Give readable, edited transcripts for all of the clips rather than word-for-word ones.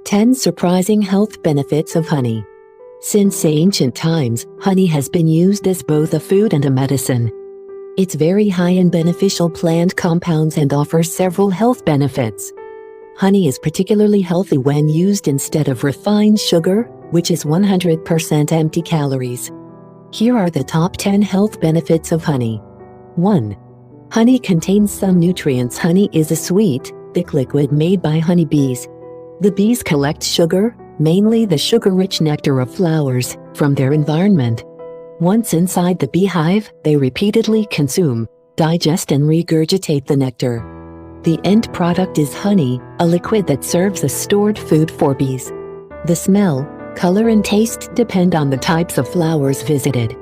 10 Surprising Health Benefits of Honey. Since ancient times, honey has been used as both a food and a medicine. It's very high in beneficial plant compounds and offers several health benefits. Honey is particularly healthy when used instead of refined sugar, which is 100% empty calories. Here are the top 10 health benefits of honey. 1. Honey contains some nutrients. Honey is a sweet, thick liquid made by honeybees. The bees collect sugar, mainly the sugar-rich nectar of flowers, from their environment. Once inside the beehive, they repeatedly consume, digest and regurgitate the nectar. The end product is honey, a liquid that serves as stored food for bees. The smell, color and taste depend on the types of flowers visited.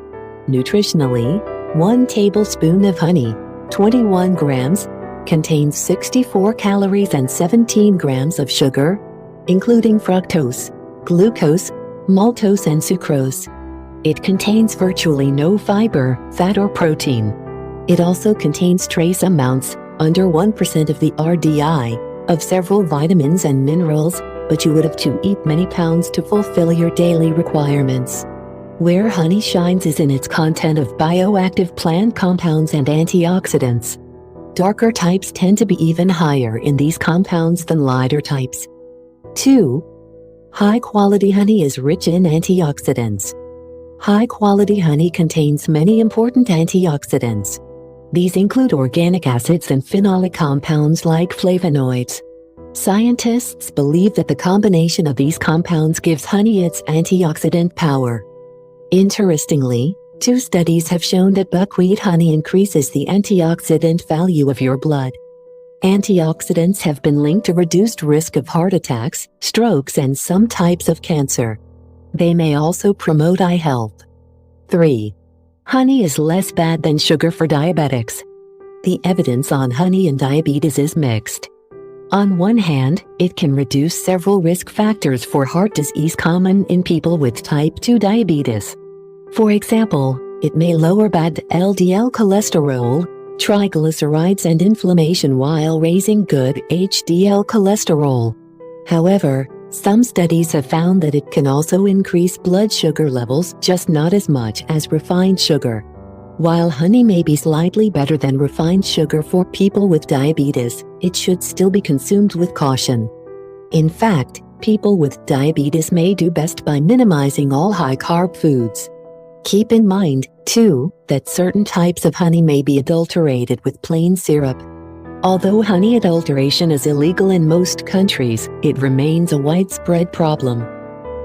Nutritionally, 1 tablespoon of honey, 21 grams, contains 64 calories and 17 grams of sugar, including fructose, glucose, maltose and sucrose. It contains virtually no fiber, fat or protein. It also contains trace amounts, under 1% of the RDI, of several vitamins and minerals, but you would have to eat many pounds to fulfill your daily requirements. Where honey shines is in its content of bioactive plant compounds and antioxidants. Darker types tend to be even higher in these compounds than lighter types. 2. High-quality honey is rich in antioxidants. High-quality honey contains many important antioxidants. These include organic acids and phenolic compounds like flavonoids. Scientists believe that the combination of these compounds gives honey its antioxidant power. Interestingly, 2 studies have shown that buckwheat honey increases the antioxidant value of your blood. Antioxidants have been linked to reduced risk of heart attacks, strokes, and some types of cancer. They may also promote eye health. 3. Honey is less bad than sugar for diabetics. The evidence on honey and diabetes is mixed. On one hand, it can reduce several risk factors for heart disease common in people with type 2 diabetes. For example, it may lower bad LDL cholesterol, triglycerides and inflammation while raising good HDL cholesterol. However, some studies have found that it can also increase blood sugar levels, just not as much as refined sugar. While honey may be slightly better than refined sugar for people with diabetes, it should still be consumed with caution. In fact, people with diabetes may do best by minimizing all high-carb foods. Keep in mind, too, that certain types of honey may be adulterated with plain syrup. Although honey adulteration is illegal in most countries, it remains a widespread problem.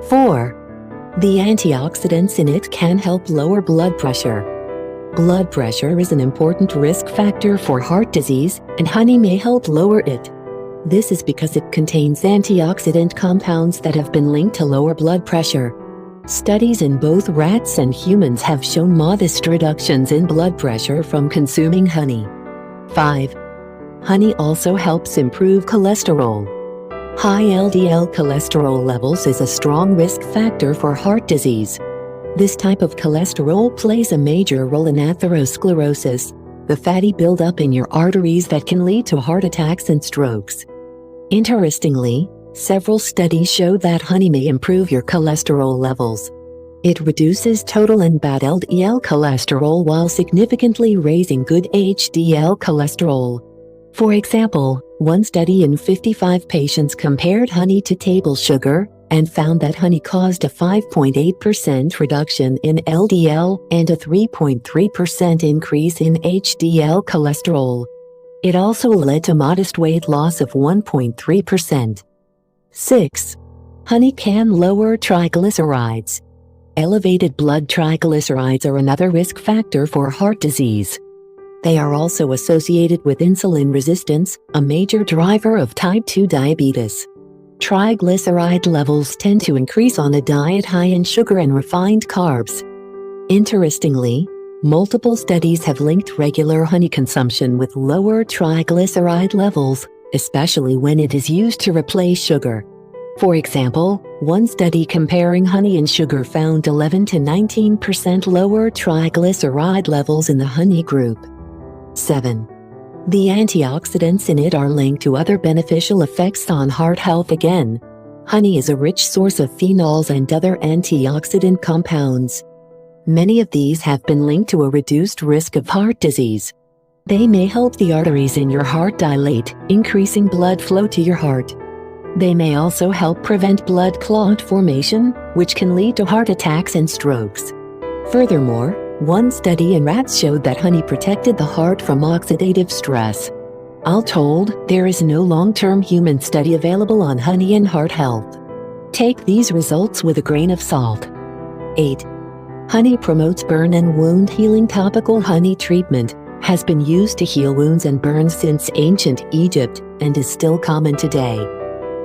4. The antioxidants in it can help lower blood pressure. Blood pressure is an important risk factor for heart disease, and honey may help lower it. This is because it contains antioxidant compounds that have been linked to lower blood pressure. Studies in both rats and humans have shown modest reductions in blood pressure from consuming honey. 5. Honey also helps improve cholesterol. High LDL cholesterol levels is a strong risk factor for heart disease. This type of cholesterol plays a major role in atherosclerosis, the fatty buildup in your arteries that can lead to heart attacks and strokes. Interestingly, several studies show that honey may improve your cholesterol levels. It reduces total and bad LDL cholesterol while significantly raising good HDL cholesterol. For example, one study in 55 patients compared honey to table sugar and found that honey caused a 5.8% reduction in LDL and a 3.3% increase in HDL cholesterol. It also led to modest weight loss of 1.3%. 6. Honey can lower triglycerides. Elevated blood triglycerides are another risk factor for heart disease. They are also associated with insulin resistance, a major driver of type 2 diabetes. Triglyceride levels tend to increase on a diet high in sugar and refined carbs. Interestingly, multiple studies have linked regular honey consumption with lower triglyceride levels, especially when it is used to replace sugar. For example, one study comparing honey and sugar found 11 to 19% lower triglyceride levels in the honey group. 7. The antioxidants in it are linked to other beneficial effects on heart health again. Honey is a rich source of phenols and other antioxidant compounds. Many of these have been linked to a reduced risk of heart disease. They may help the arteries in your heart dilate, increasing blood flow to your heart. They may also help prevent blood clot formation, which can lead to heart attacks and strokes. Furthermore, one study in rats showed that honey protected the heart from oxidative stress. All told, there is no long-term human study available on honey and heart health. Take these results with a grain of salt. 8. Honey promotes burn and wound healing. Topical honey treatment has been used to heal wounds and burns since ancient Egypt and is still common today.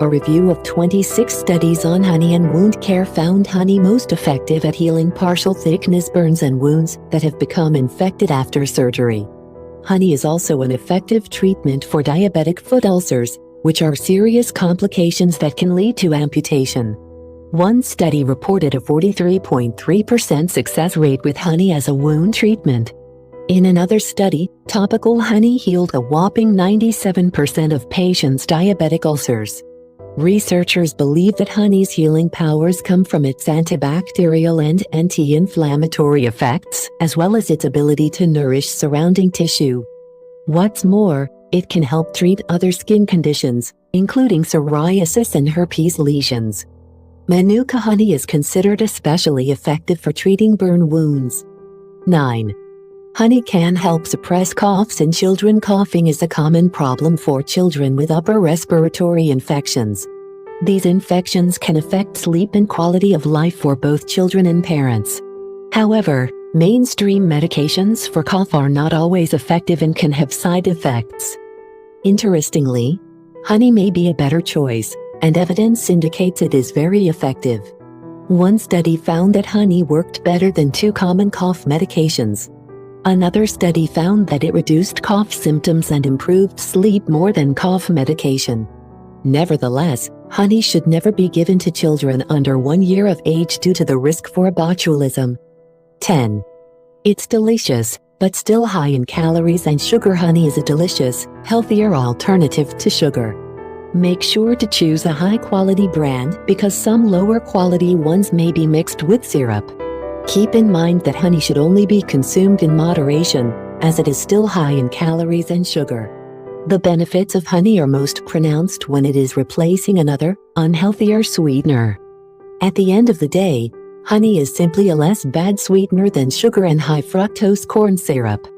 A review of 26 studies on honey and wound care found honey most effective at healing partial thickness burns and wounds that have become infected after surgery. Honey is also an effective treatment for diabetic foot ulcers, which are serious complications that can lead to amputation. One study reported a 43.3% success rate with honey as a wound treatment. In another study, topical honey healed a whopping 97% of patients' diabetic ulcers. Researchers believe that honey's healing powers come from its antibacterial and anti-inflammatory effects, as well as its ability to nourish surrounding tissue. What's more, it can help treat other skin conditions, including psoriasis and herpes lesions. Manuka honey is considered especially effective for treating burn wounds. 9. Honey can help suppress coughs in children. Coughing is a common problem for children with upper respiratory infections. These infections can affect sleep and quality of life for both children and parents. However, mainstream medications for cough are not always effective and can have side effects. Interestingly, honey may be a better choice, and evidence indicates it is very effective. One study found that honey worked better than 2 common cough medications. Another study found that it reduced cough symptoms and improved sleep more than cough medication. Nevertheless, honey should never be given to children under 1 year of age due to the risk for botulism. 10. It's delicious, but still high in calories and sugar. Honey is a delicious, healthier alternative to sugar. Make sure to choose a high-quality brand because some lower-quality ones may be mixed with syrup. Keep in mind that honey should only be consumed in moderation, as it is still high in calories and sugar. The benefits of honey are most pronounced when it is replacing another, unhealthier sweetener. At the end of the day, honey is simply a less bad sweetener than sugar and high fructose corn syrup.